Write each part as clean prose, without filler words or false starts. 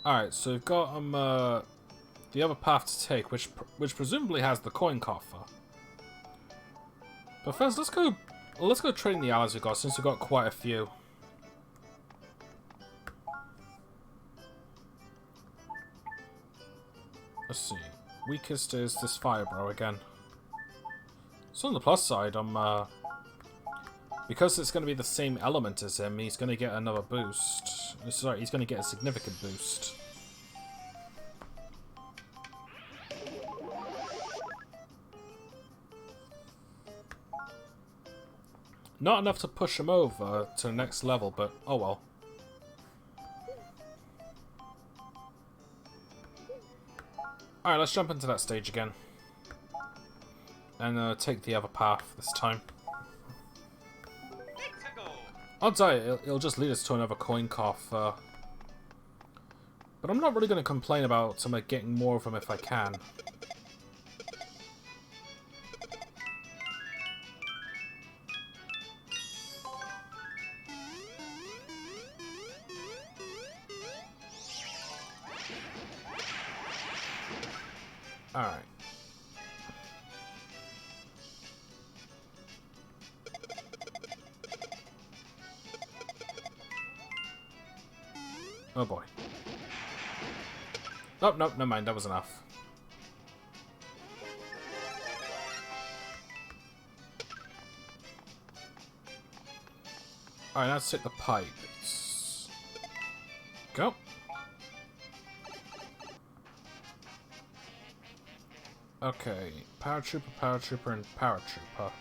Alright, so we've got the other path to take, which presumably has the coin coffer. But first, let's go train the allies we've got, since we've got quite a few. Let's see. Weakest is this Firebro again. So on the plus side, because it's going to be the same element as him, he's going to get another boost. Sorry, he's going to get a significant boost. Not enough to push him over to the next level, but oh well. Alright, let's jump into that stage again. And take the other path this time. Odds are it'll just lead us to another coin coffer. But I'm not really going to complain about getting more of them if I can. Alright. Oh boy. Oh, no, never mind, that was enough. Alright, now let's hit the pipes. Go. Okay, paratrooper, and paratrooper.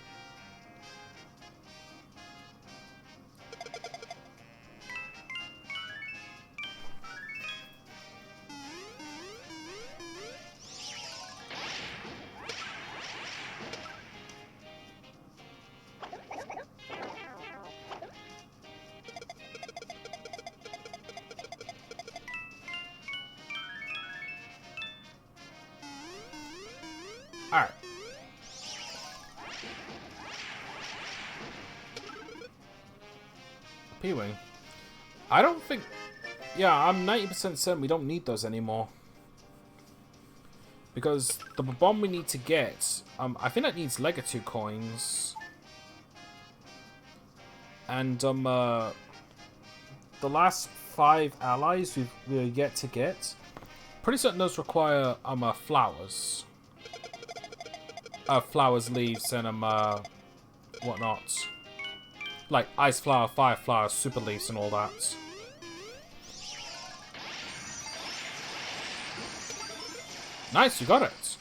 Alright. P-Wing. I don't think... Yeah, I'm 90% certain we don't need those anymore. Because the bomb we need to get... I think that needs Legato coins. And, the last 5 allies we're yet to get... Pretty certain those require, flowers. Flowers, leaves, and whatnot. Like ice flower, fire flower, super leaves, and all that. Nice, you got it.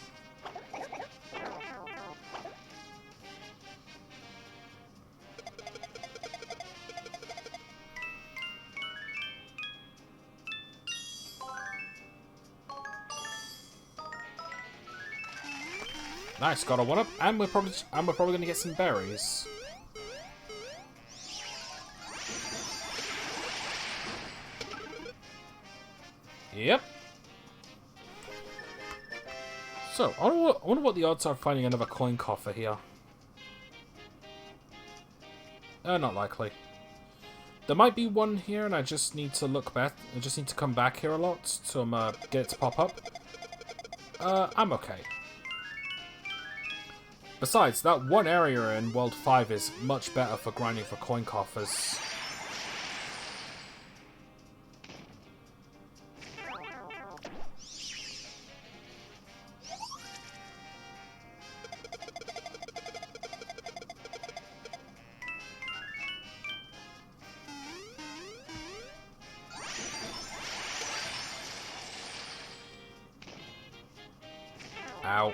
Nice, got a 1-up, and we're probably gonna get some berries. Yep. So, I wonder what the odds are of finding another coin coffer here. Not likely. There might be one here, and I just need to look back. I just need to come back here a lot to get it to pop up. I'm okay. Besides, that one area in World 5 is much better for grinding for coin coffers. Ow.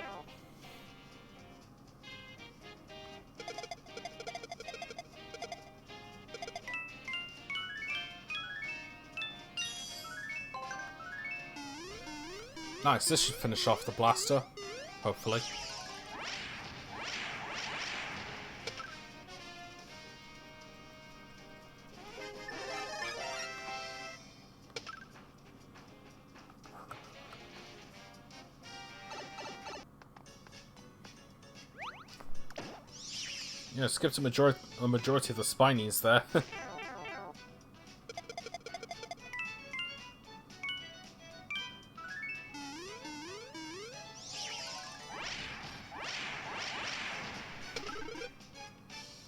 Nice, this should finish off the blaster, hopefully. Yeah, skipped a majority of the spinies there.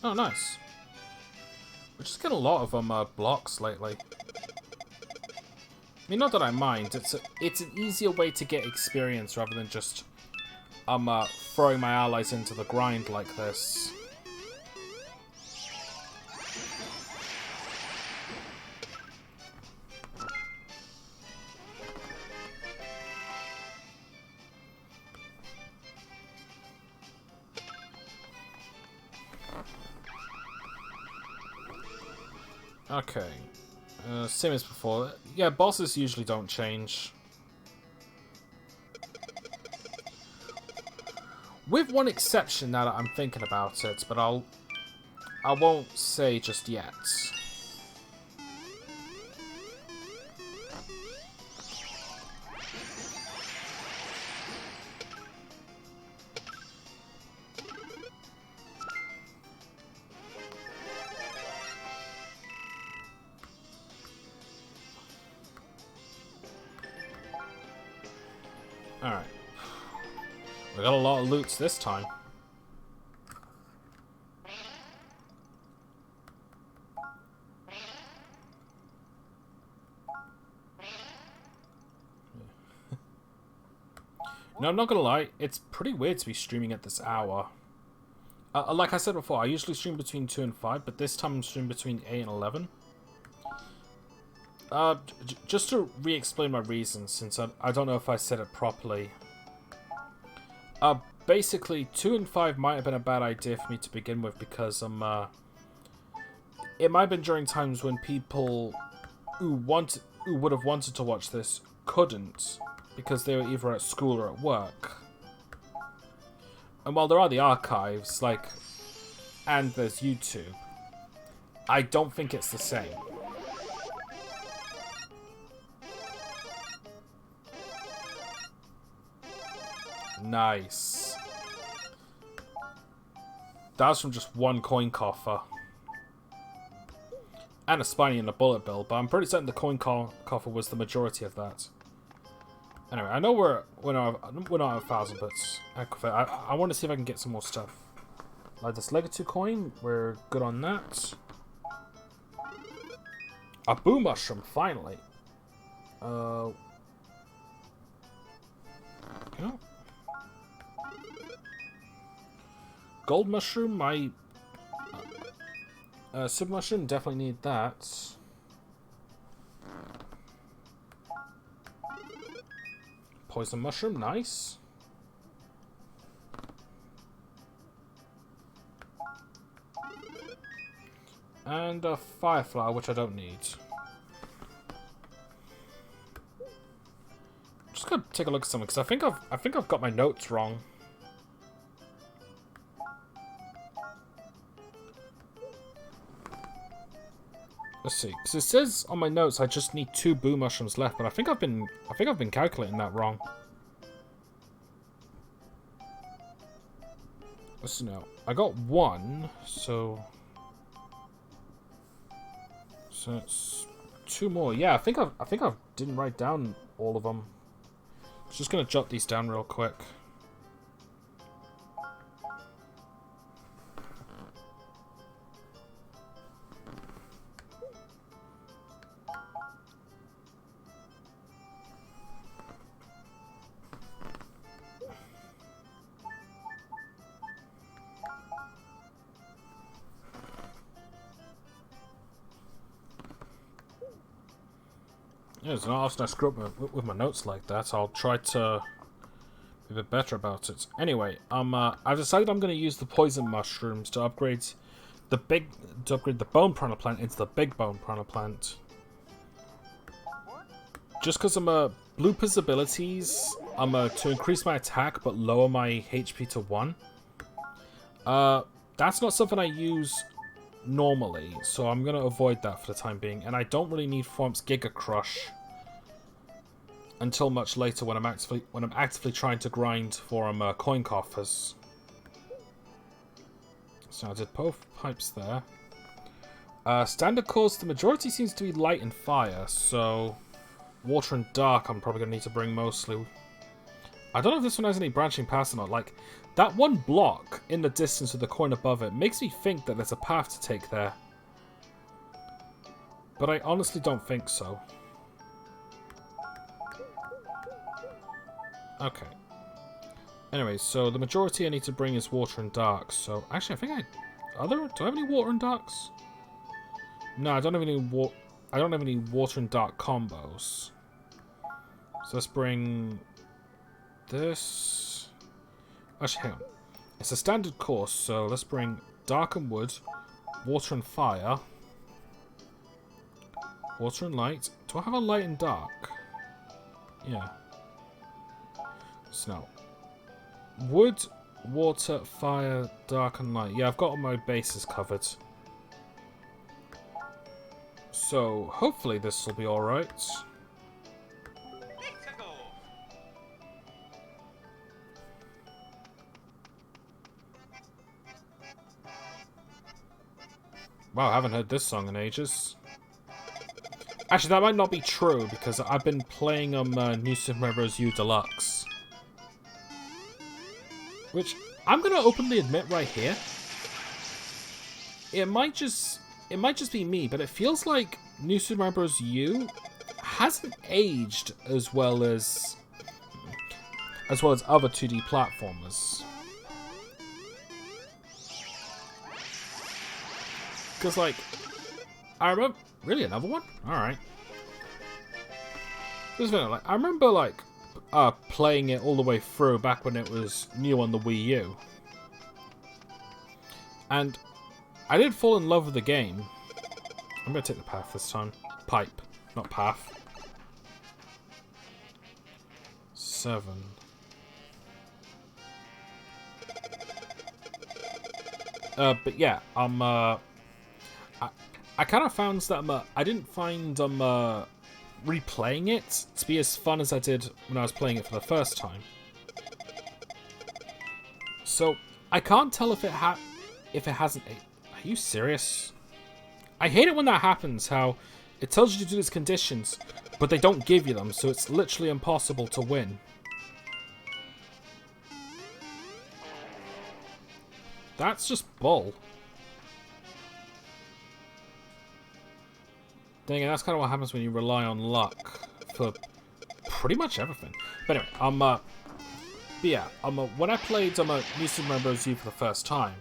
Oh, nice. We're just getting a lot of blocks lately. I mean, not that I mind. It's an easier way to get experience rather than just throwing my allies into the grind like this. Okay. Same as before. Yeah, bosses usually don't change. With one exception now that I'm thinking about it, but I won't say just yet. Alright. We got a lot of loots this time. No, I'm not gonna lie, it's pretty weird to be streaming at this hour. Like I said before, I usually stream between 2 and 5, but this time I'm streaming between 8 and 11. Just to re-explain my reasons, since I don't know if I said it properly. Basically, 2 and 5 might have been a bad idea for me to begin with, because it might have been during times when people who would have wanted to watch this couldn't, because they were either at school or at work. And while there are the archives, and there's YouTube, I don't think it's the same. Nice. That was from just one coin coffer. And a spiny and a bullet bill, but I'm pretty certain the coin coffer was the majority of that. Anyway, I know we're not at 1,000, but I want to see if I can get some more stuff. Like this Legacy coin, we're good on that. A boo mushroom, finally. You know? Gold mushroom, super mushroom, definitely need that. Poison mushroom, nice. And a fire flower, which I don't need. Just gonna take a look at something, because I think I've got my notes wrong. Let's see, because it says on my notes I just need 2 boo mushrooms left, but I think I've been calculating that wrong. Let's see now. I got 1, so it's 2 more. Yeah, I think I didn't write down all of them. I'm just gonna jot these down real quick. Yeah, it's not often I screw up with my notes like that. I'll try to be a bit better about it. Anyway, I've decided I'm going to use the poison mushrooms to upgrade the bone piranha plant into the big bone piranha plant. Just because Blooper's abilities, to increase my attack but lower my HP to 1. That's not something I use normally, so I'm going to avoid that for the time being. And I don't really need Thwomp's Giga Crush until much later when I'm actively trying to grind for coin coffers. So I did both pipes there. Standard cores, the majority seems to be light and fire, so water and dark I'm probably going to need to bring mostly. I don't know if this one has any branching paths or not. Like, That one block in the distance with the coin above it makes me think that there's a path to take there. But I honestly don't think so. Okay. Anyway, so the majority I need to bring is water and dark. So, actually, I think do I have any water and darks? No, I don't have any water and dark combos. So let's bring this. Actually, hang on. It's a standard course, so let's bring dark and wood, water and fire, water and light. Do I have a light and dark? Yeah. So now, wood, water, fire, dark and light. Yeah, I've got all my bases covered. So hopefully this will be alright. Wow, I haven't heard this song in ages. Actually, that might not be true, because I've been playing New Super Mario Bros. U Deluxe. Which, I'm gonna openly admit right here, it might just be me, but it feels like New Super Mario Bros. U hasn't aged as well as other 2D platformers. Because, like, I remember... Really, another one? Alright. I remember, like, playing it all the way through back when it was new on the Wii U. And I did fall in love with the game. I'm going to take the path this time. Pipe, not path. 7. But yeah, I kind of found that I didn't find replaying it to be as fun as I did when I was playing it for the first time. So I can't tell if it hasn't. Are you serious? I hate it when that happens. How it tells you to do these conditions, but they don't give you them, so it's literally impossible to win. That's just bull. Dang it, that's kind of what happens when you rely on luck for pretty much everything. But anyway, when I played New Super Mario Bros. U for the first time,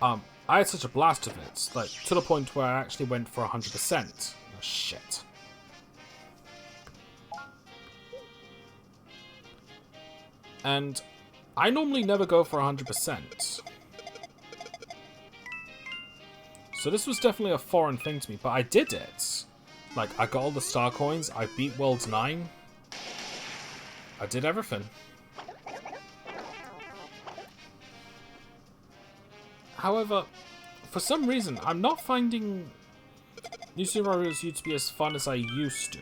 I had such a blast of it, like to the point where I actually went for 100%. Oh shit. And I normally never go for 100%. So this was definitely a foreign thing to me, but I did it. Like, I got all the star coins, I beat World 9. I did everything. However, for some reason, I'm not finding New Super Mario Bros. U to be as fun as I used to.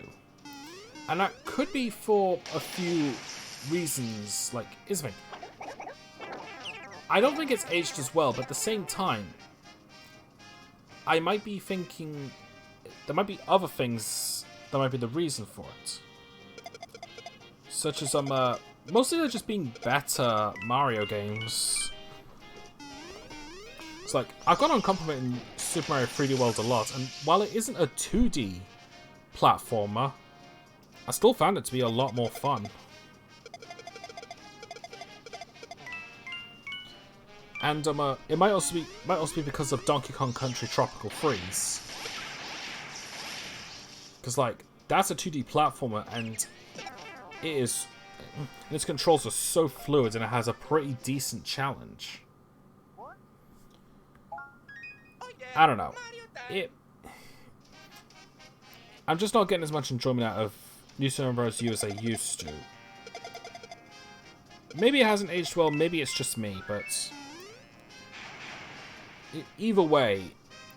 And that could be for a few reasons, like, here's the thing. I don't think it's aged as well, but at the same time, I might be thinking there might be other things that might be the reason for it. Such as, mostly they're just being better Mario games. It's like, I've gone on complimenting Super Mario 3D World a lot, and while it isn't a 2D platformer, I still found it to be a lot more fun. And it might also be because of Donkey Kong Country Tropical Freeze. Because, like, that's a 2D platformer, and its controls are so fluid, and it has a pretty decent challenge. I don't know. I'm just not getting as much enjoyment out of New Super Mario Bros. U as I used to. Maybe it hasn't aged well, maybe it's just me, but either way,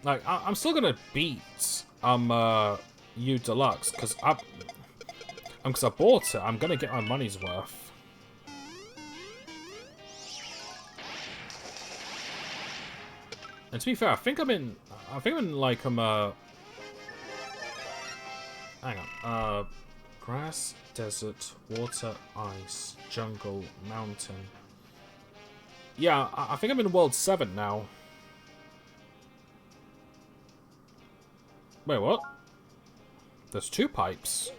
like, I'm still gonna beat U Deluxe because I bought it. I'm gonna get my money's worth. And to be fair, I think I'm in like hang on, grass, desert, water, ice, jungle, mountain. Yeah, I think I'm in World 7 now. Wait, what? There's 2 pipes.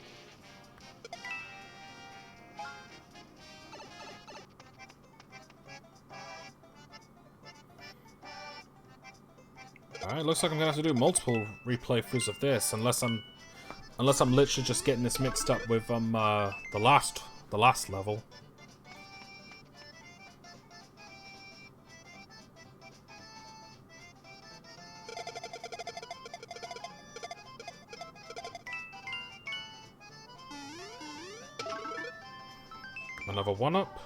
Alright, looks like I'm gonna have to do multiple replaythroughs of this, unless I'm literally just getting this mixed up with the last level. Another 1-up.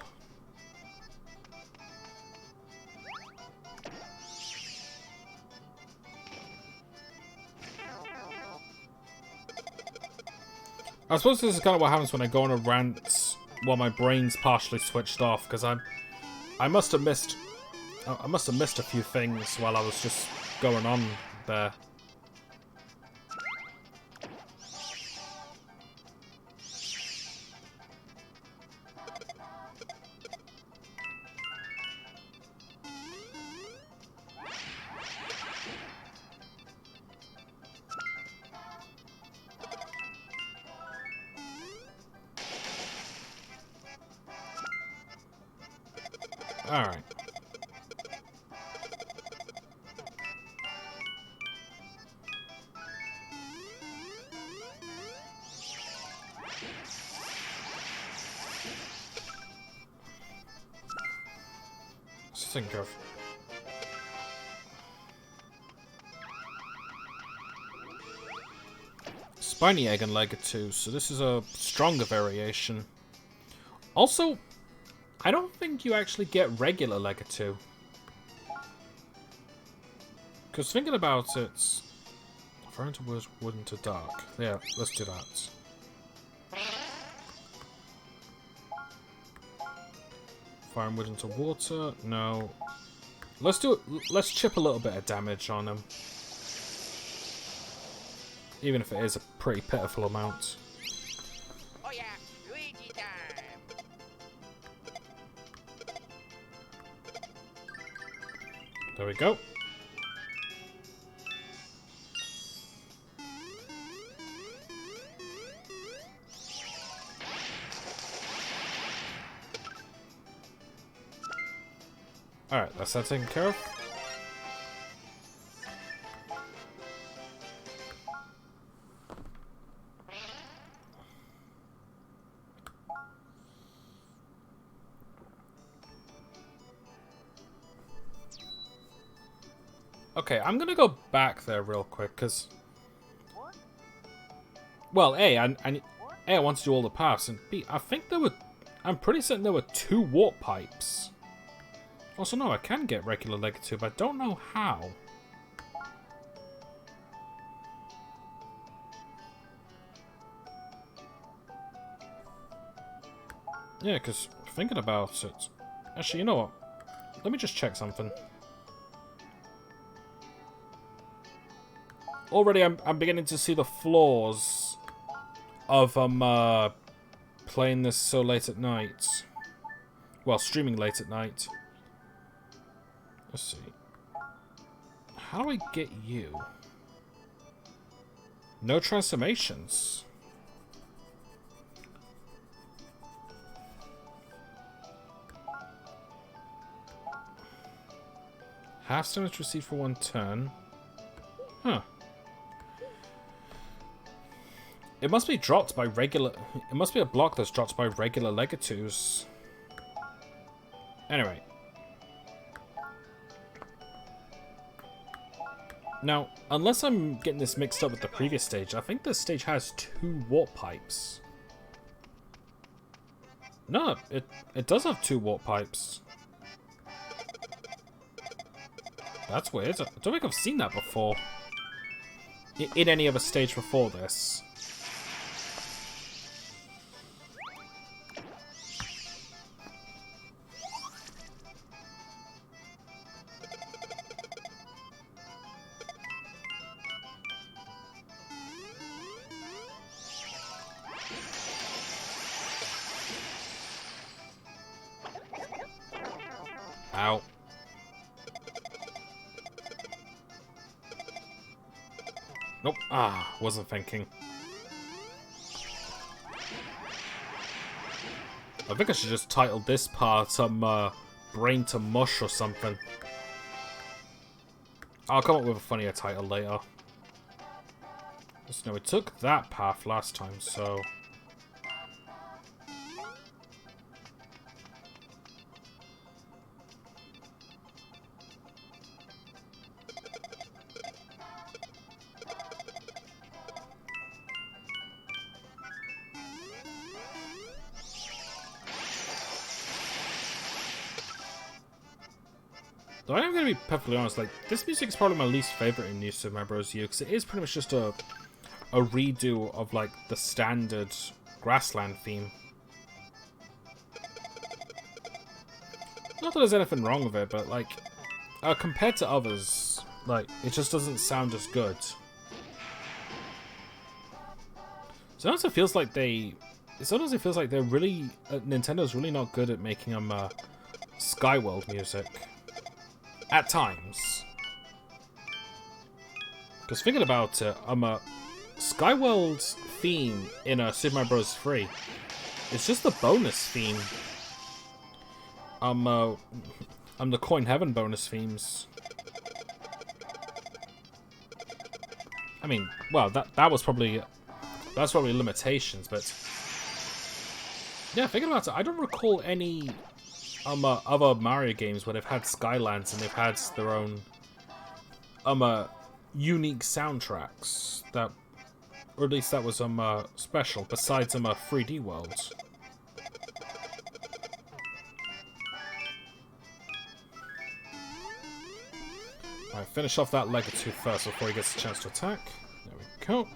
I suppose this is kind of what happens when I go on a rant while my brain's partially switched off, because I must have missed a few things while I was just going on there. Alright. Let's think of... Spiny Egg and Legato, so this is a stronger variation. Also, I don't think you actually get regular Legato. Because thinking about it... Fire into wood into dark. Yeah, let's do that. Fire and wood into water. No. Let's do it. Let's chip a little bit of damage on him. Even if it is a pretty pitiful amount. Oh yeah, Luigi time. There we go. Alright, that's that taken care of. Okay, I'm gonna go back there real quick, because... Well, A, I want to do all the paths, and B, I think there were... I'm pretty certain there were 2 warp pipes. Also, no, I can get regular Legato, but I don't know how. Yeah, because thinking about it... Actually, you know what? Let me just check something. Already, I'm beginning to see the flaws of playing this so late at night. Well, streaming late at night. Let's see. How do I get you? No transformations. Half damage received for 1 turn. Huh. It must be dropped by regular... It must be a block that's dropped by regular Legatos. Anyway. Now, unless I'm getting this mixed up with the previous stage, I think this stage has 2 warp pipes. No, it does have 2 warp pipes. That's weird. I don't think I've seen that before. In any other stage before this. Ow. Nope. Ah, wasn't thinking. I think I should just title this part Brain to Mush or something. I'll come up with a funnier title later. Just know we took that path last time, so... Though I am going to be perfectly honest, like, this music is probably my least favorite in New Super Mario Bros. U, because it is pretty much just a redo of, like, the standard Grassland theme. Not that there's anything wrong with it, but, like, compared to others, like, it just doesn't sound as good. Sometimes it feels like they're really... Nintendo's really not good at making Skyworld music. At times. Because thinking about it, Skyworld's theme in Super Mario Bros. 3, it's just the bonus theme. The Coin Heaven bonus themes. I mean, well, that's probably limitations, but yeah, thinking about it, I don't recall any other Mario games where they've had Skylands and they've had their own unique soundtracks that, or at least that was special besides 3D worlds. Alright, finish off that Legato first before he gets a chance to attack. There we go.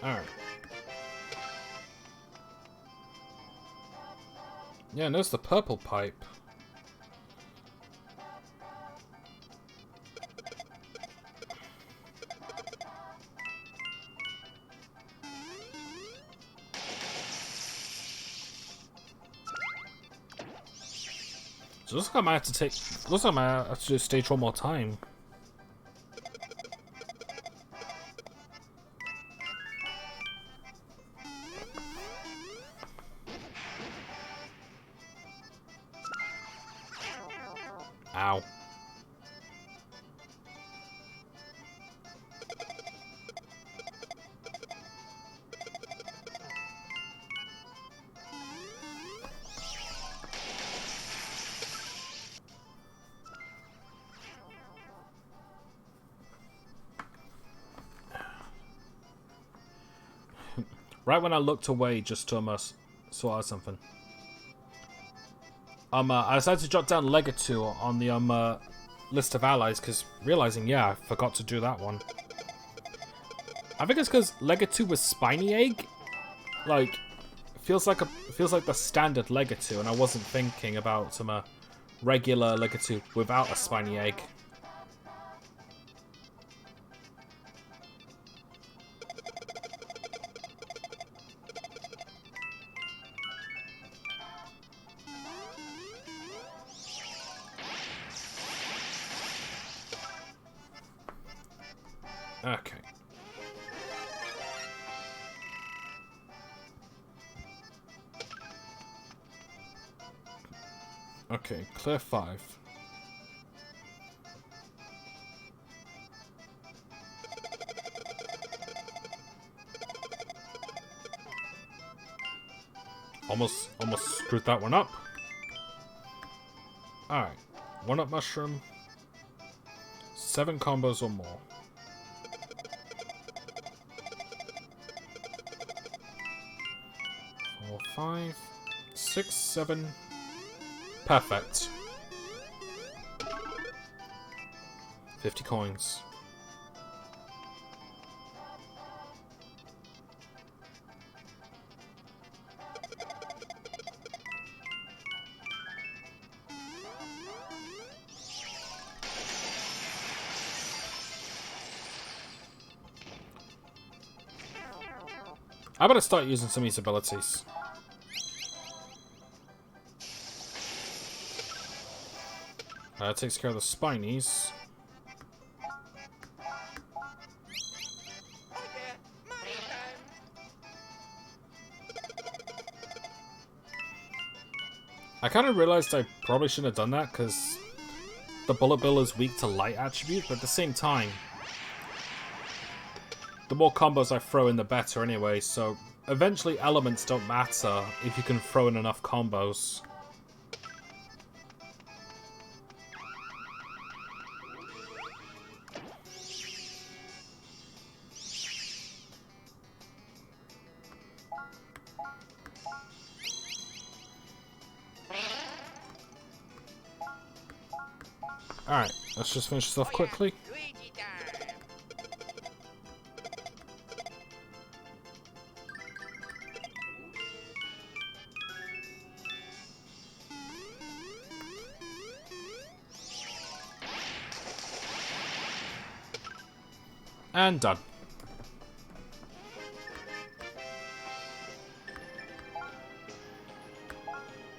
Alright. Yeah, and there's the purple pipe. So looks like I might have to take... Looks like I might have to do stage one more time. Ow. Right when I looked away just to sort out something. I decided to jot down Legato on the list of allies because realizing, yeah, I forgot to do that one. I think it's because Legato with Spiny Egg, like, feels like the standard Legato, and I wasn't thinking about some regular Legato without a Spiny Egg. Okay. Okay, clear 5. Almost screwed that one up. Alright. 1-up mushroom. 7 combos or more. 4, 5, 6, 7. Perfect. 50 coins. I better start using some of these abilities. That takes care of the spinies. Oh yeah, Mario time. I kind of realized I probably shouldn't have done that because the bullet bill is weak to light attribute, but at the same time, the more combos I throw in, the better anyway, so eventually elements don't matter if you can throw in enough combos. Alright, let's just finish this off quickly. Luigi time. And done.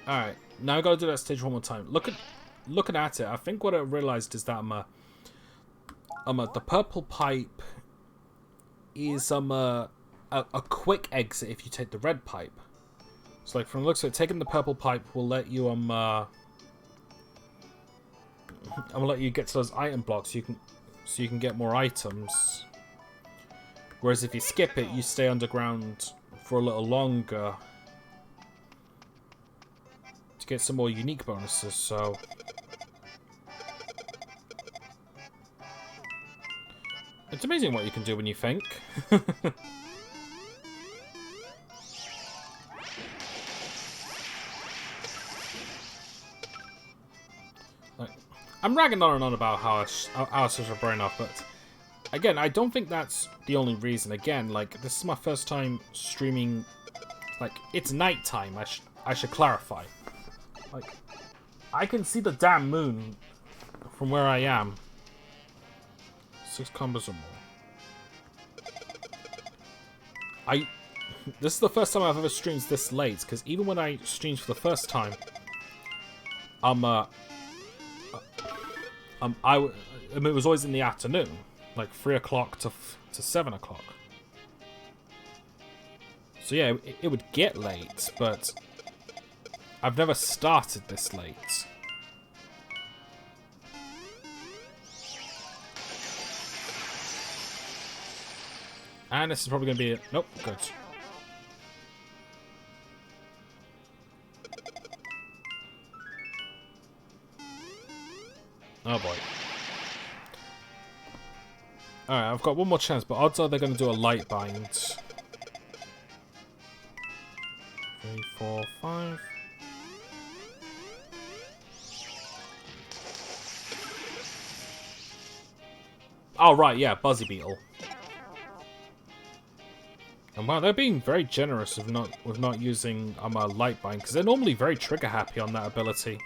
Alright, now I gotta do that stage one more time. Looking at it, I think what I realized is that the purple pipe is a quick exit if you take the red pipe. So like from the looks of it, taking the purple pipe will let you will let you get to those item blocks so you can get more items. Whereas if you skip it, you stay underground for a little longer to get some more unique bonuses, so it's amazing what you can do when you think. Like, I'm ragging on and on about how I switch my brain off, but again, I don't think that's the only reason. Again, like, this is my first time streaming. Like, it's nighttime. I should clarify. Like, I can see the damn moon from where I am. 6 combos or more. This is the first time I've ever streamed this late, because even when I streamed for the first time, it was always in the afternoon, like 3 o'clock to 7 o'clock. So yeah, it would get late, but I've never started this late. And this is probably going to be it. Nope, good. Oh boy. Alright, I've got one more chance, but odds are they're going to do a light bind. 3, 4, 5. Oh right, yeah, Buzzy Beetle. And wow, they're being very generous with not using a light bind, because they're normally very trigger happy on that ability.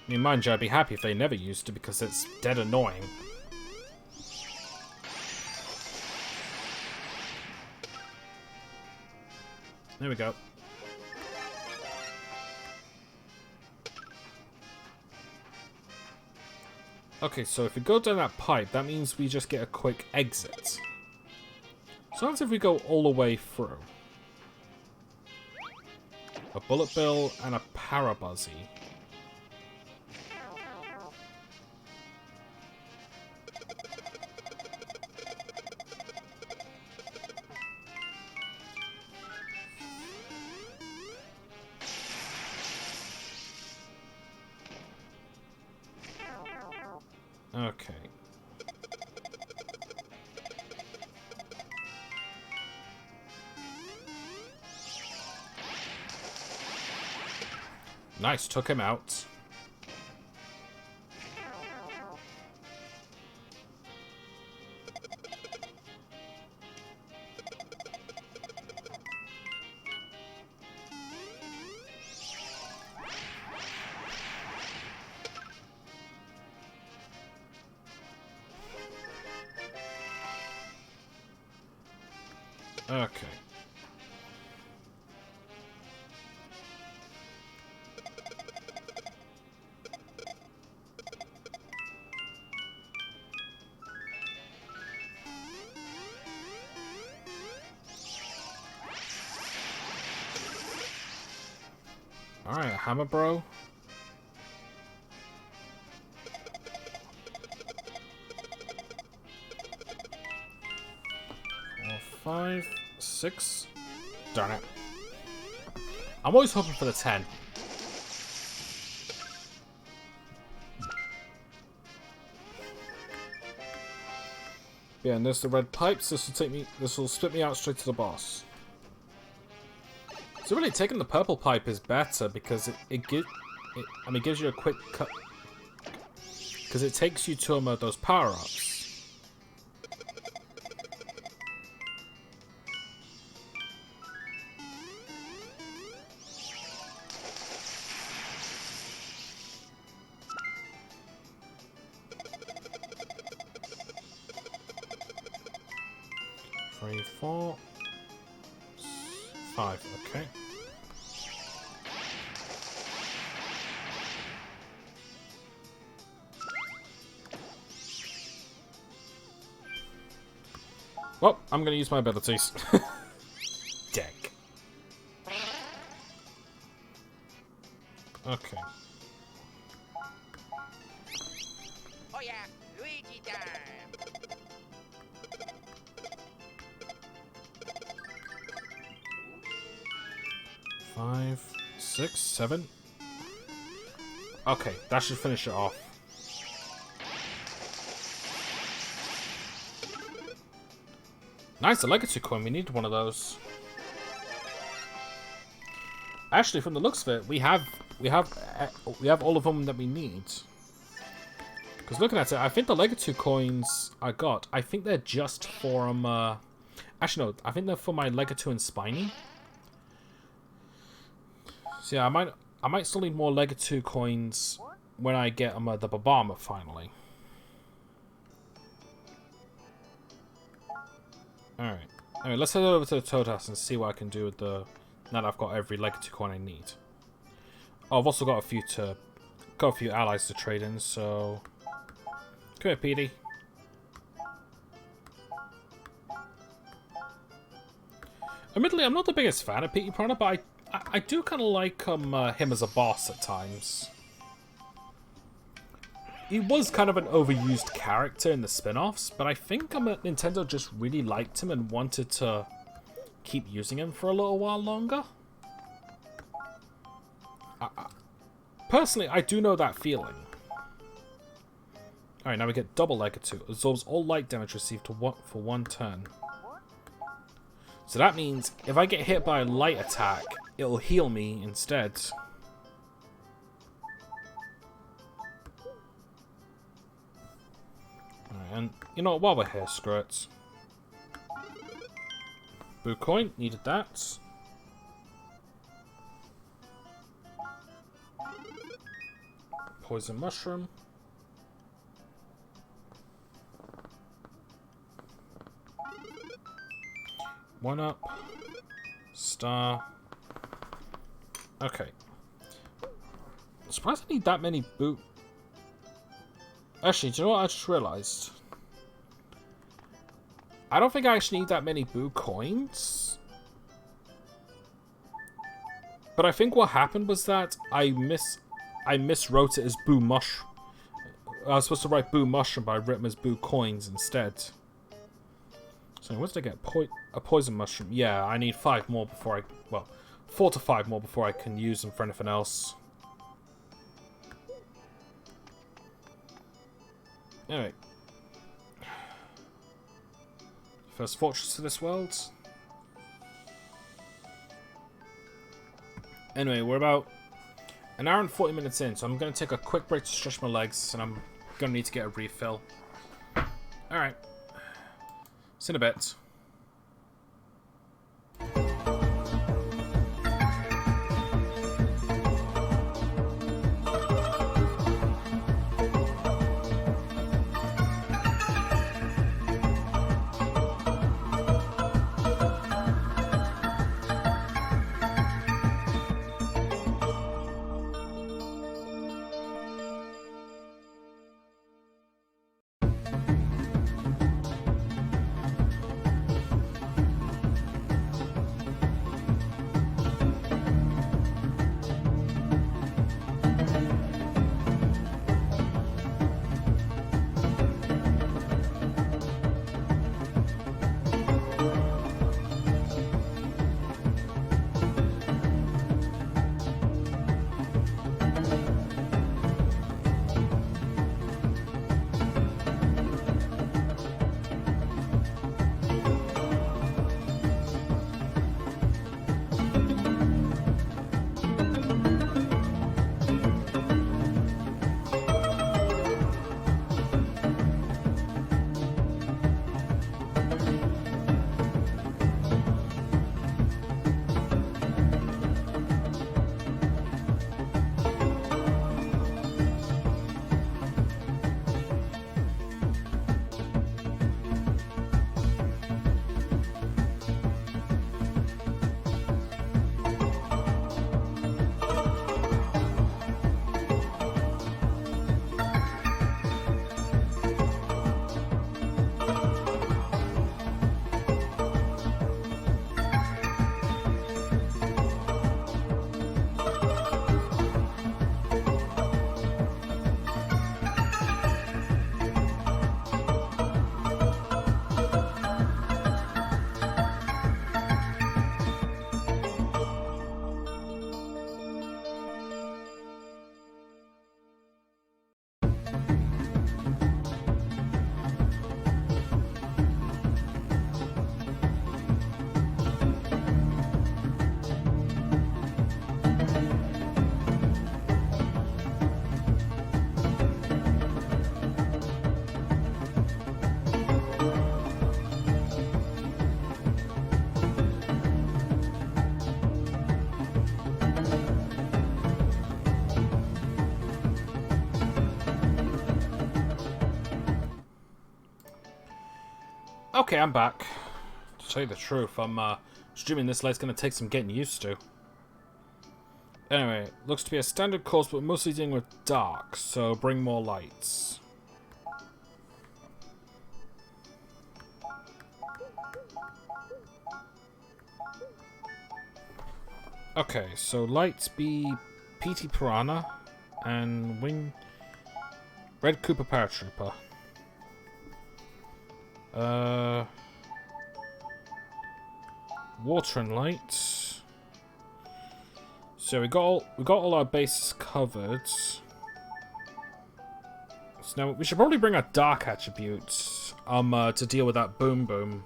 I mean, mind you, I'd be happy if they never used it because it's dead annoying. There we go. Okay, so if we go down that pipe, that means we just get a quick exit. So that's if we go all the way through. A bullet bill and a parabuzzy. Okay. Nice, took him out. Okay. Alright, hammer bro. Four, 5, 6. Darn it. I'm always hoping for the 10. Yeah, and there's the red pipes. This will spit me out straight to the boss. So really, taking the purple pipe is better because it gives you a quick cut. Because it takes you to those power-ups. Three, 4, 5. Okay. Well, I'm going to use my abilities. Deck. Okay. Oh yeah, Luigi time. 5, 6, 7. Okay, that should finish it off. Nice, a legacy coin. We need one of those. Actually, from the looks of it, we have all of them that we need. Because looking at it, I think the legacy coins I got, I think they're just for actually no, I think they're for my Legato and Spiny. So yeah, I might still need more Legato coins when I get the Babama finally. Alright. Anyway, let's head over to the Toad House and see what I can do with the... Now that I've got every Legato coin I need. Oh, I've also got a few allies to trade in, so... Come here, Petey. Admittedly, I'm not the biggest fan of Petey Piranha, but I do kind of like him as a boss at times. He was kind of an overused character in the spin-offs, but I think Nintendo just really liked him and wanted to keep using him for a little while longer. Personally, I do know that feeling. Alright, now we get double Legato. Absorbs all light damage received for 1 turn. So that means if I get hit by a light attack, it'll heal me instead. Alright, and you know what, while we're here, screw it. Boo coin, needed that. Poison mushroom. One up. Star. Okay. I'm surprised I need that many boo... Actually, do you know what I just realized? I don't think I actually need that many boo coins. But I think what happened was that I miswrote it as boo mushroom. I was supposed to write boo mushroom, but I wrote them as boo coins instead. So where did I get? A poison mushroom. Yeah, I need 5 more before I... Well, 4 to 5 more before I can use them for anything else. Anyway. First fortress to this world. Anyway, we're about An hour and 40 minutes in, so I'm going to take a quick break to stretch my legs, and I'm going to need to get a refill. Alright. See you in a bit. Okay, I'm back. To tell you the truth, I'm streaming this late's gonna take some getting used to. Anyway, looks to be a standard course, but mostly dealing with dark, so bring more lights. Okay, so lights be PT Piranha and Red Cooper Paratrooper. Water and light. So we got all our bases covered. So now we should probably bring our dark attributes to deal with that boom boom.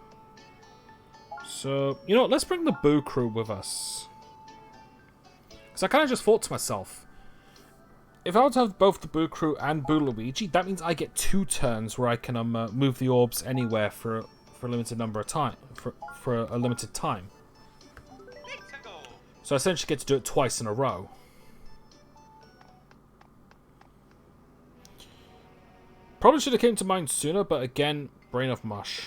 So you know what, let's bring the Boo Crew with us. Because I kind of just thought to myself, if I were to have both the Boo Crew and Boo Luigi, that means I get 2 turns where I can move the orbs anywhere for a limited number of time, for a limited time. So I essentially get to do it twice in a row. Probably should have came to mind sooner, but again, brain of mush.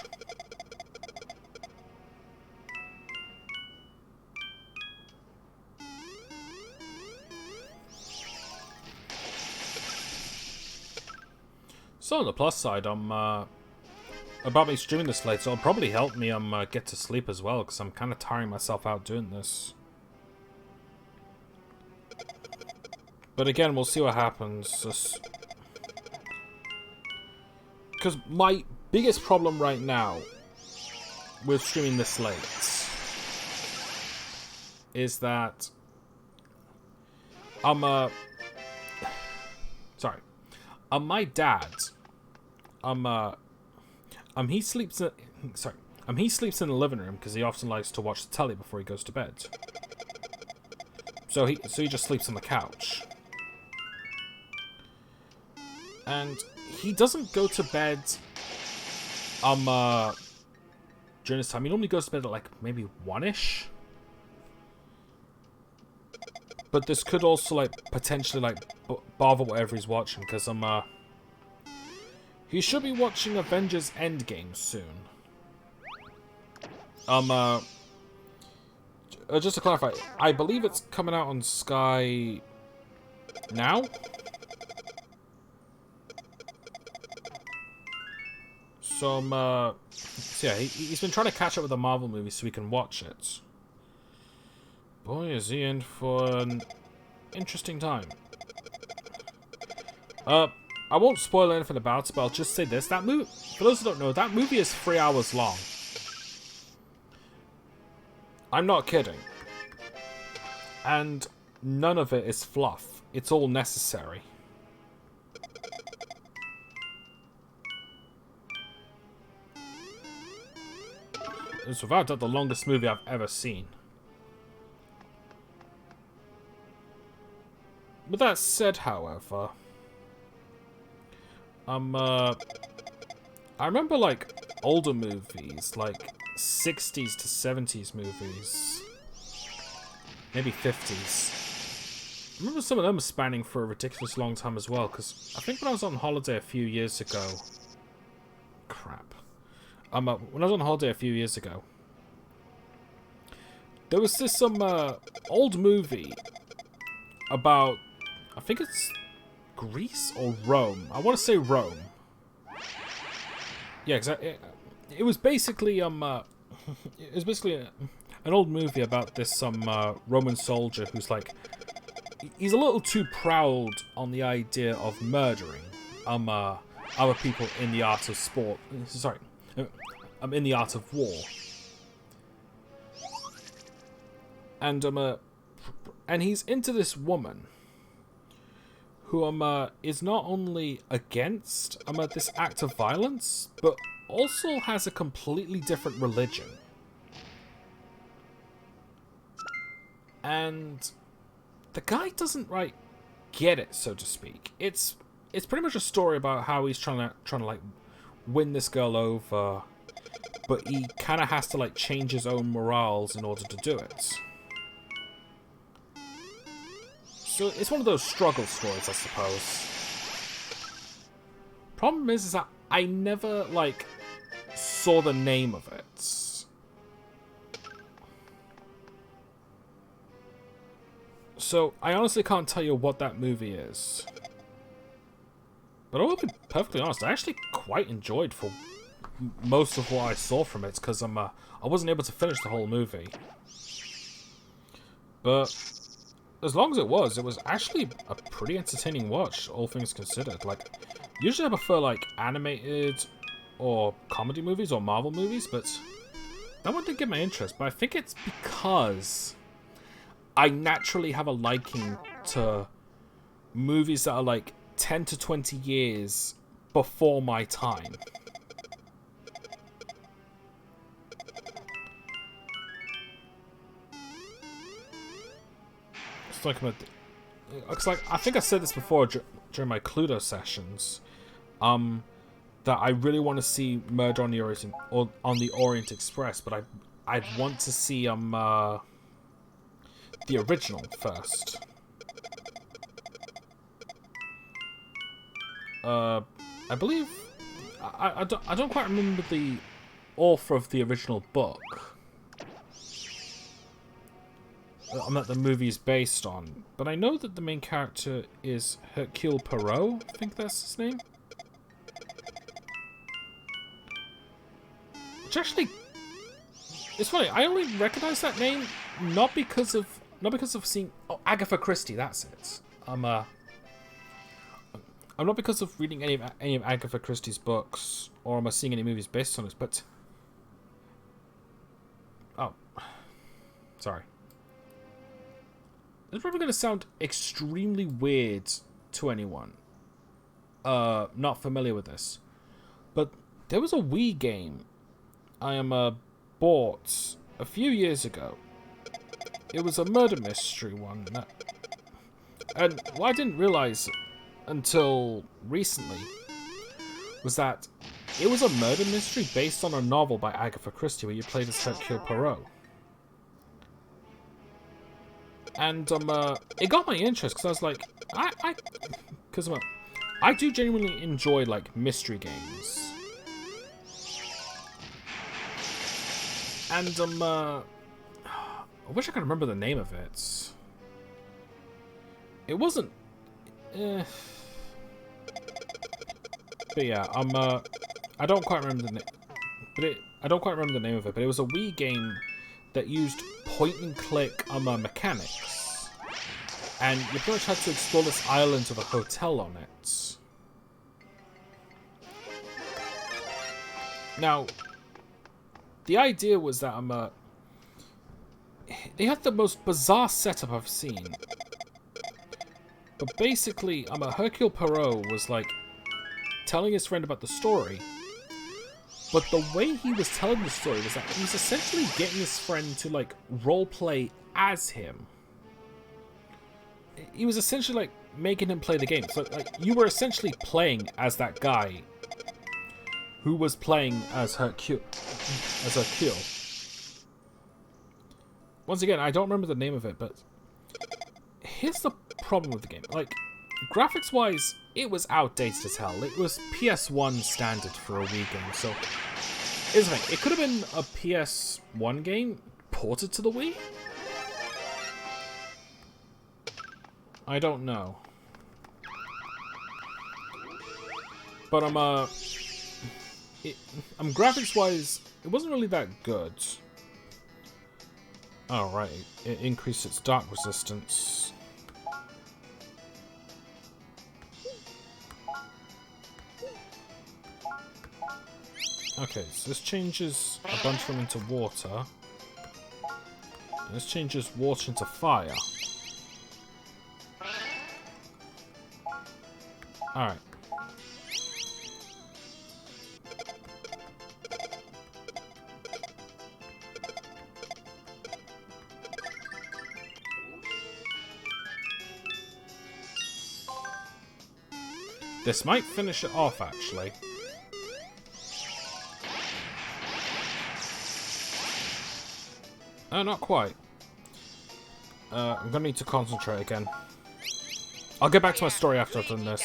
So on the plus side, about me streaming this late, so it'll probably help me get to sleep as well, because I'm kind of tiring myself out doing this. But again, we'll see what happens. Because my biggest problem right now with streaming this late is that my dad, he sleeps in the living room because he often likes to watch the telly before he goes to bed. So he just sleeps on the couch. And he doesn't go to bed during this time. He normally goes to bed at like maybe 1-ish. But this could also like potentially like bother whatever he's watching, because he should be watching Avengers Endgame soon. Just to clarify, I believe it's coming out on Sky now. So so yeah, he's been trying to catch up with the Marvel movies so we can watch it. Boy, is he in for an interesting time. I won't spoil anything about it, but I'll just say this. That movie, for those who don't know, that movie is 3 hours long. I'm not kidding. And none of it is fluff. It's all necessary. It's without doubt the longest movie I've ever seen. With that said, however, I remember like older movies, like 60s to 70s movies, maybe 50s. I remember some of them spanning for a ridiculous long time as well, because I think when I was on holiday a few years ago, when I was on holiday a few years ago, there was this old movie about, I think it's Greece or Rome. I want to say Rome. Yeah, because it was basically an old movie about this Roman soldier who's like, he's a little too proud on the idea of murdering other people in the art of sport. Sorry, in the art of war. And he's into this woman who is not only against this act of violence, but also has a completely different religion. And the guy doesn't get it, so to speak. It's pretty much a story about how he's trying to like win this girl over, but he kind of has to like change his own morals in order to do it. So it's one of those struggle stories, I suppose. Problem is that I never like saw the name of it. So I honestly can't tell you what that movie is. But I will be perfectly honest, I actually quite enjoyed for most of what I saw from it, because I wasn't able to finish the whole movie. But as long as it was actually a pretty entertaining watch, all things considered. Like, usually I prefer like animated or comedy movies or Marvel movies, but that one did get my interest. But I think it's because I naturally have a liking to movies that are like 10 to 20 years before my time. It's like I think I said this before during my Cluedo sessions, that I really want to see Murder on the Orient Express, but I'd want to see the original first. I believe I don't quite remember the author of the original book. That the movie is based on, but I know that the main character is Hercule Poirot. I think that's his name. Which actually, it's funny. I only recognize that name not because of seeing Agatha Christie. That's it. I'm not because of reading any of Agatha Christie's books, or am I seeing any movies based on it. But sorry. It's probably going to sound extremely weird to anyone not familiar with this. But there was a Wii game I bought a few years ago. it was a murder mystery one. And what I didn't realize until recently was that it was a murder mystery based on a novel by Agatha Christie where you played as Hercule Poirot. And it got my interest because I was like, I do genuinely enjoy like mystery games. And I wish I could remember the name of it. It wasn't. But yeah, I don't quite remember the name. I don't quite remember the name of it. But it was a Wii game that used point and click mechanics, and you pretty much had to explore this island with a hotel on it. Now, the idea was that they had the most bizarre setup I've seen. But basically, Hercule Poirot was like telling his friend about the story. But the way he was telling the story was that he was essentially getting his friend to like roleplay as him. He was essentially like making him play the game. So like you were essentially playing as that guy who was playing as Hercule. Once again, I don't remember the name of it, but here's the problem with the game. Like, graphics-wise, it was outdated as hell. It was PS1 standard for a Wii game, so here's the thing. It could have been a PS1 game ported to the Wii? I don't know. But graphics-wise, it wasn't really that good. Oh, right. It increased its dark resistance. Okay, so this changes a bunch of them into water. And this changes water into fire. Alright. This might finish it off, actually. Not quite. I'm gonna need to concentrate again. I'll get back to my story after I've done this.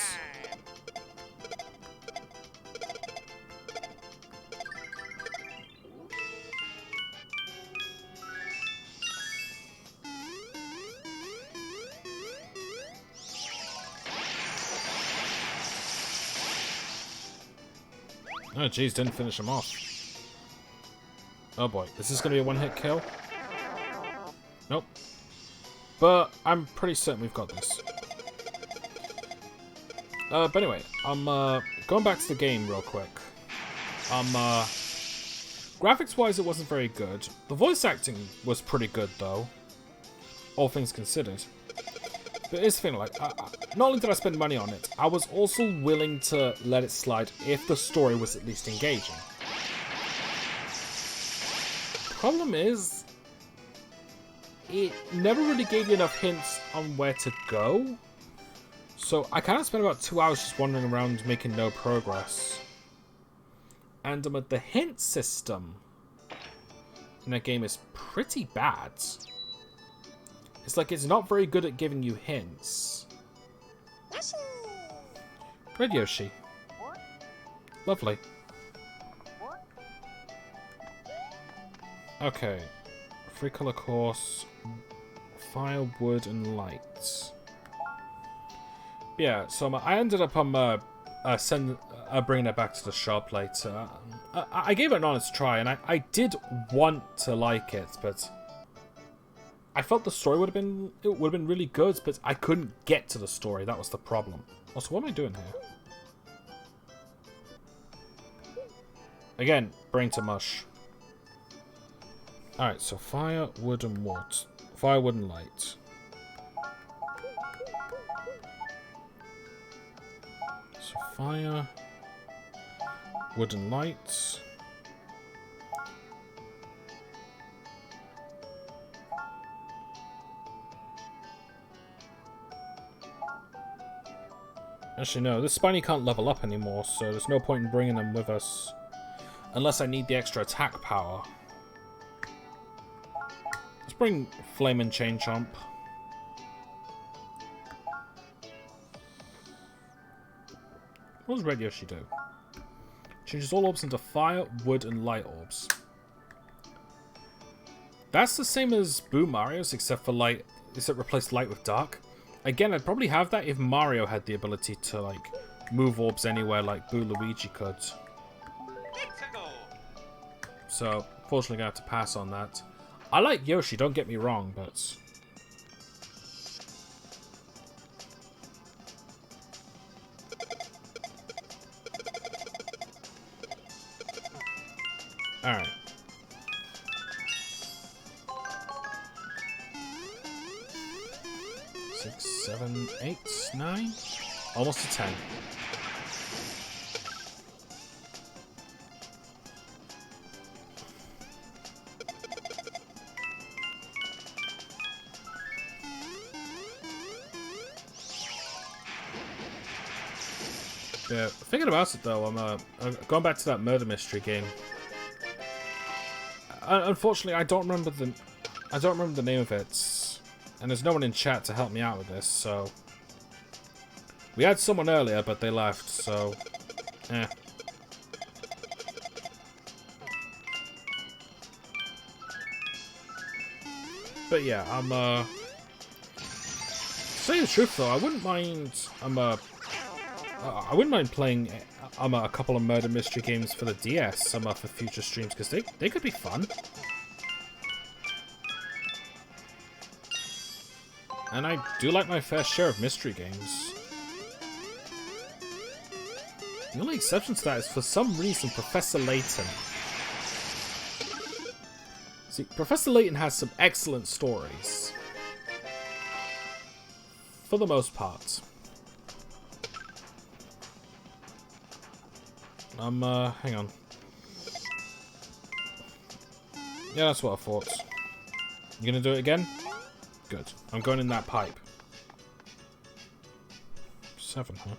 Oh jeez, didn't finish him off. Oh boy, is this gonna be a one-hit kill? Nope. But I'm pretty certain we've got this. But anyway, I'm going back to the game real quick. Graphics-wise, it wasn't very good. The voice acting was pretty good, though. All things considered. But here's the thing, like, not only did I spend money on it, I was also willing to let it slide if the story was at least engaging. Problem is, it never really gave you enough hints on where to go. So I kind of spent about 2 hours just wandering around making no progress. And the hint system in that game is pretty bad. It's like it's not very good at giving you hints. Red Yoshi. Lovely. Okay. Free color course. Fire, wood, and light. Yeah, so I ended up bringing it back to the shop later. I gave it an honest try, and I did want to like it, but I felt the story would have been really good, but I couldn't get to the story. That was the problem. Also, what am I doing here? Again, brain to mush. Alright, so fire, wood, and water. Fire, wood, and light. So fire, wood, and light. Actually, no. This Spiny can't level up anymore, so there's no point in bringing them with us. Unless I need the extra attack power. Let's bring Flame and Chain Chomp. What does Red Yoshi do? Changes all orbs into fire, wood, and light orbs. That's the same as Boo Mario's, except replace light with dark. Again, I'd probably have that if Mario had the ability to, like, move orbs anywhere like Boo Luigi could. So, fortunately, gonna have to pass on that. I like Yoshi, don't get me wrong, but... Alright. 6, 7, 8, 9? Almost to 10. Yeah, thinking about it though, I'm going back to that murder mystery game. Unfortunately, I don't remember the name of it, and there's no one in chat to help me out with this. So we had someone earlier, but they left. So, eh. But yeah, to tell you the truth though, I wouldn't mind. I wouldn't mind playing a couple of murder mystery games for the DS for future streams, because they could be fun. And I do like my fair share of mystery games. The only exception to that is, for some reason, Professor Layton. See, Professor Layton has some excellent stories. For the most part. Hang on. Yeah, that's what I thought. You gonna do it again? Good. I'm going in that pipe. 7, huh?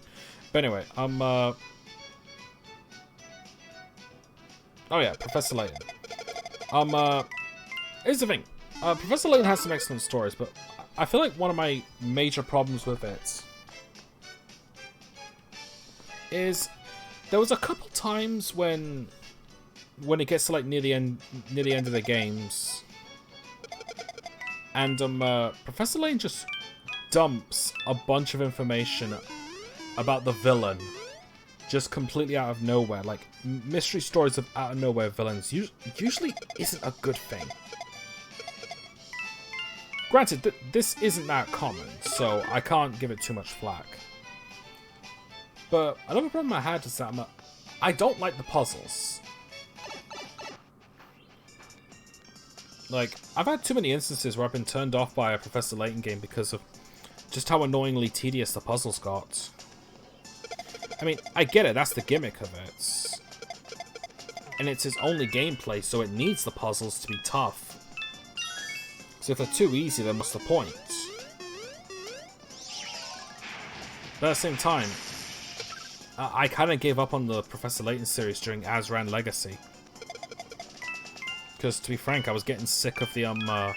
But anyway, oh yeah, Professor Layton. Here's the thing. Professor Layton has some excellent stories, but I feel like one of my major problems with it is there was a couple times when it gets to like near the end of the games, and Professor Layton just dumps a bunch of information about the villain just completely out of nowhere. Like, mystery stories of out of nowhere villains usually isn't a good thing. Granted, this isn't that common, so I can't give it too much flack. But another problem I had is that I don't like the puzzles. Like, I've had too many instances where I've been turned off by a Professor Layton game because of just how annoyingly tedious the puzzles got. I mean, I get it, that's the gimmick of it. And it's his only gameplay, so it needs the puzzles to be tough. So if they're too easy, then what's the point? But at the same time, I kind of gave up on the Professor Layton series during Azran Legacy. Because, to be frank, I was getting sick of the, I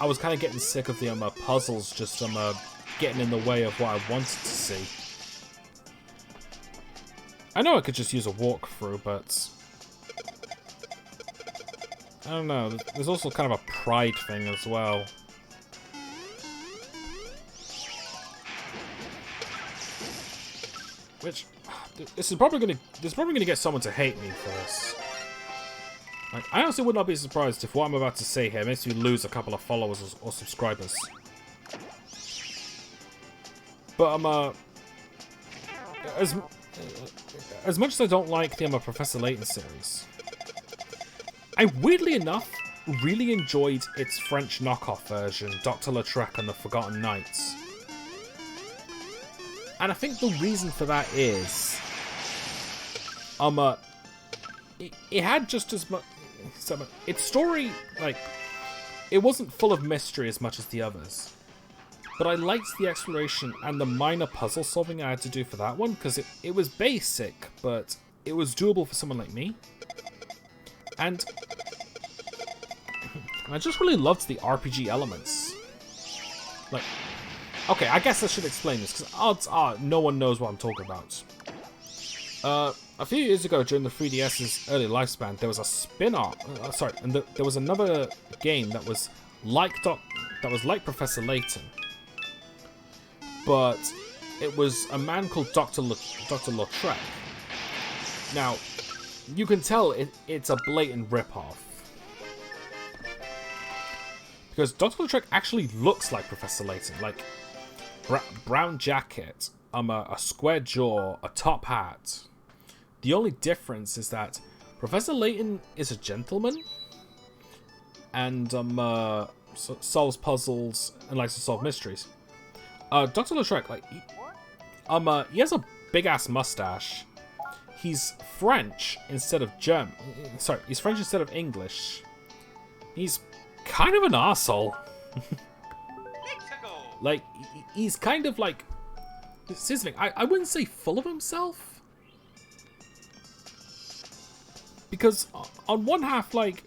was kind of getting sick of the, puzzles just, getting in the way of what I wanted to see. I know I could just use a walkthrough, but I don't know. There's also kind of a pride thing as well. Which, this is probably gonna get someone to hate me for this. Like, I honestly would not be surprised if what I'm about to say here makes me lose a couple of followers or subscribers. But as much as I don't like the Professor Layton series, I weirdly enough really enjoyed its French knockoff version, Dr. Lautrec and the Forgotten Knights. And I think the reason for that is, it had just as much, its story, like, it wasn't full of mystery as much as the others. But I liked the exploration and the minor puzzle solving I had to do for that one, because it was basic, but it was doable for someone like me. And I just really loved the RPG elements. Like, okay, I guess I should explain this, because odds are no one knows what I'm talking about. A few years ago, during the 3DS's early lifespan, there was a spin-off. There was another game that was like Professor Layton, but it was a man called Dr. Lautrec. Now, you can tell it's a blatant rip-off, because Dr. Lautrec actually looks like Professor Layton, like brown jacket, a square jaw, a top hat. The only difference is that Professor Layton is a gentleman and solves puzzles and likes to solve mysteries. Dr. Lautrec, like, he has a big ass mustache. He's French instead of German. Sorry, he's French instead of English. He's kind of an arsehole. Like, he's kind of like, this is the thing, I wouldn't say full of himself. Because on one half, like,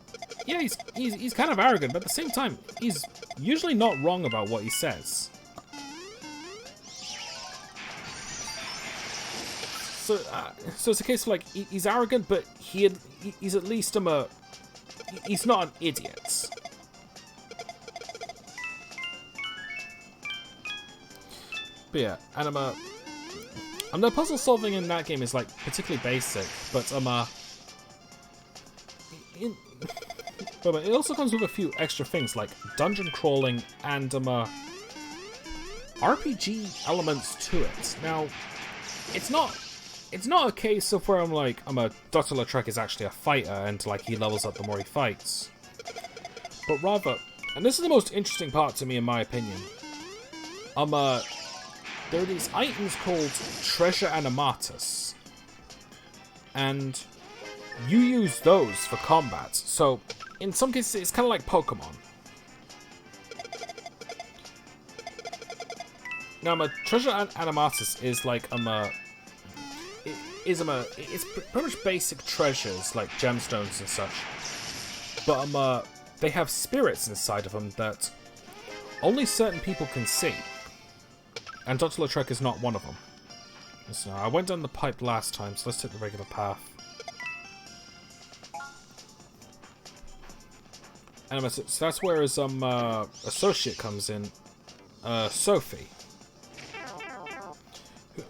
yeah, he's kind of arrogant, but at the same time, he's usually not wrong about what he says. So it's a case of, like, he's arrogant, but he's at least he's not an idiot. But yeah, and the puzzle solving in that game is, like, particularly basic, but but it also comes with a few extra things like dungeon crawling and RPG elements to it. Now, it's not a case of where I'm like, Dr. Lautrec is actually a fighter and like he levels up the more he fights. But rather, and this is the most interesting part to me in my opinion, there are these items called Treasure Animatus. And you use those for combat. So, in some cases, it's kind of like Pokemon. Now, Treasure Animatus is like, it's pretty much basic treasures, like gemstones and such. But, they have spirits inside of them that only certain people can see. And Dr. Lautrec is not one of them. So, I went down the pipe last time, so let's take the regular path. Anyway, so that's where his associate comes in, Sophie,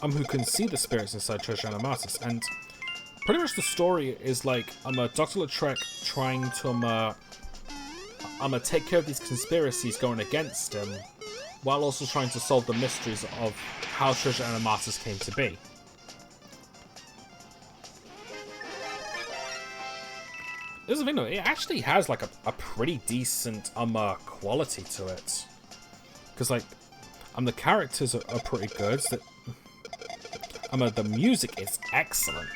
who can see the spirits inside Treasure Animatus, and pretty much the story is like Dr. Lautrec trying to take care of these conspiracies going against him, while also trying to solve the mysteries of how Treasure Animatus came to be. This is the thing though, it actually has like a pretty decent quality to it. Because like the characters are pretty good. The music is excellent.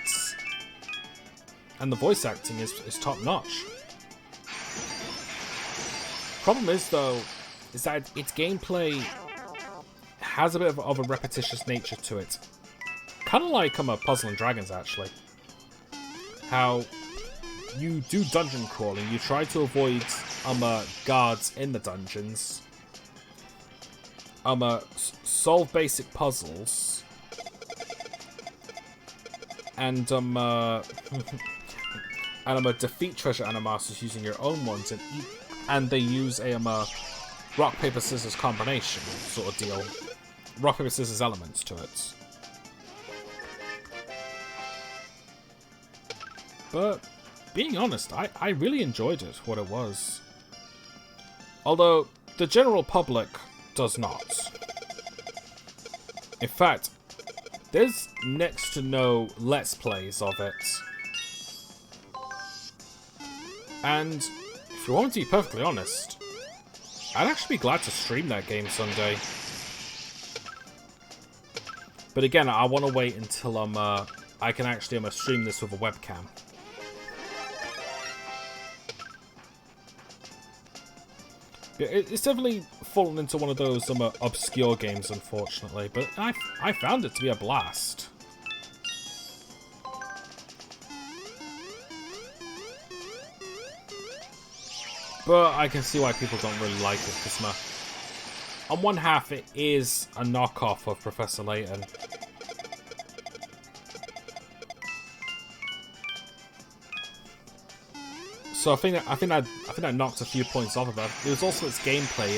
And the voice acting is top notch. Problem is though, is that its gameplay has a bit of a repetitious nature to it. Kinda like Puzzle and Dragons actually. How you do dungeon crawling, you try to avoid guards in the dungeons, solve basic puzzles, and defeat Treasure Animatus using your own ones, and they use a rock paper scissors combination sort of deal, rock paper scissors elements to it. But being honest, I really enjoyed it, what it was. Although, the general public does not. In fact, there's next to no Let's Plays of it. And, if you want me to be perfectly honest, I'd actually be glad to stream that game someday. But again, I want to wait until I can actually stream this with a webcam. It's definitely fallen into one of those obscure games, unfortunately, but I found it to be a blast. But I can see why people don't really like it, because on one half it is a knockoff of Professor Layton. So I think that knocked a few points off of it. It was also its gameplay.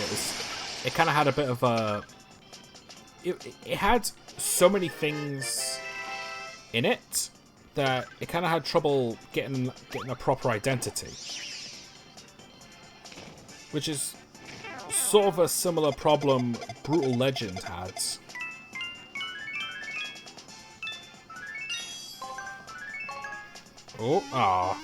It kind of had a bit of a. It had so many things in it that it kind of had trouble getting a proper identity, which is sort of a similar problem Brutal Legend had. Oh, ah.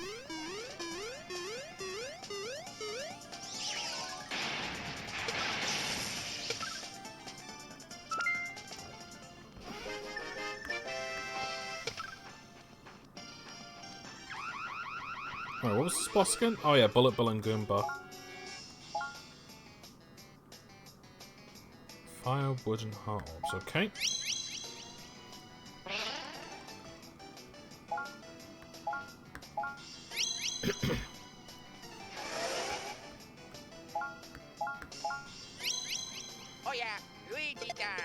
Wait, what was this boss again? Oh yeah, Bullet Bill and Goomba. Fire, wood, and heart orbs. Okay. Oh yeah, Luigi time!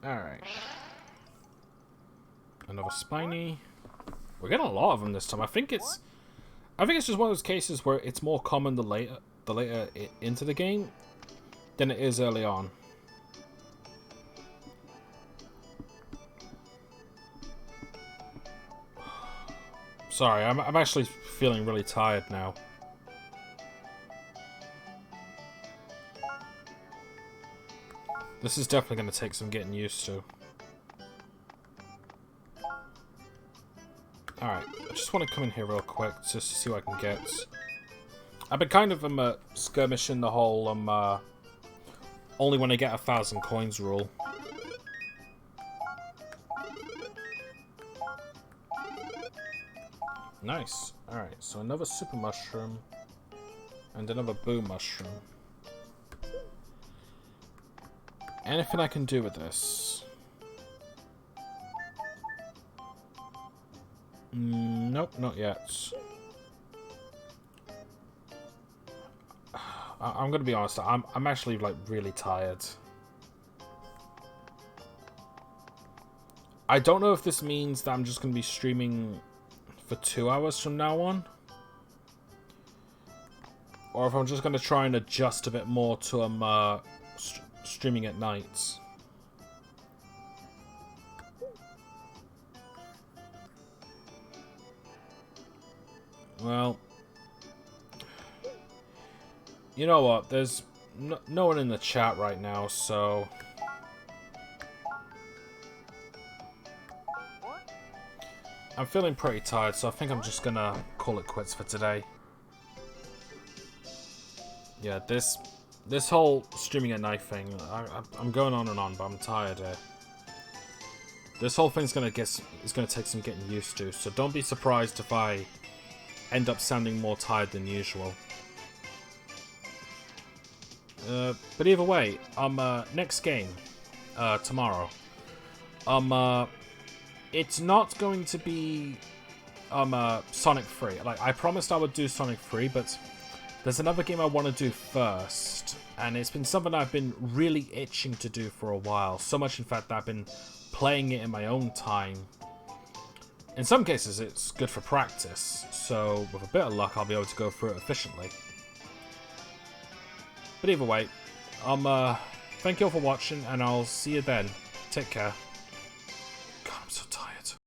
Alright. Another spiny. We're getting a lot of them this time. I think it's just one of those cases where it's more common the later into the game than it is early on. Sorry, I'm actually feeling really tired now. This is definitely going to take some getting used to. Alright, I just want to come in here real quick just to see what I can get. I've been kind of skirmishing the whole only when I get 1,000 coins rule. Nice. Alright, so another super mushroom and another boo mushroom. Anything I can do with this? Nope, not yet. I'm gonna be honest, I'm actually like really tired. I don't know if this means that I'm just gonna be streaming for 2 hours from now on, or if I'm just gonna try and adjust a bit more to streaming at nights. Well, you know what? There's no one in the chat right now, so I'm feeling pretty tired, so I think I'm just gonna call it quits for today. Yeah, this whole streaming at night thing, I'm going on and on, but I'm tired here. This whole thing's gonna take some getting used to, so don't be surprised if I end up sounding more tired than usual. But either way, next game, tomorrow. It's not going to be Sonic 3. Like, I promised I would do Sonic 3, but there's another game I want to do first, and it's been something I've been really itching to do for a while. So much, in fact, that I've been playing it in my own time. In some cases, it's good for practice, so with a bit of luck, I'll be able to go through it efficiently. But either way, thank you all for watching, and I'll see you then. Take care.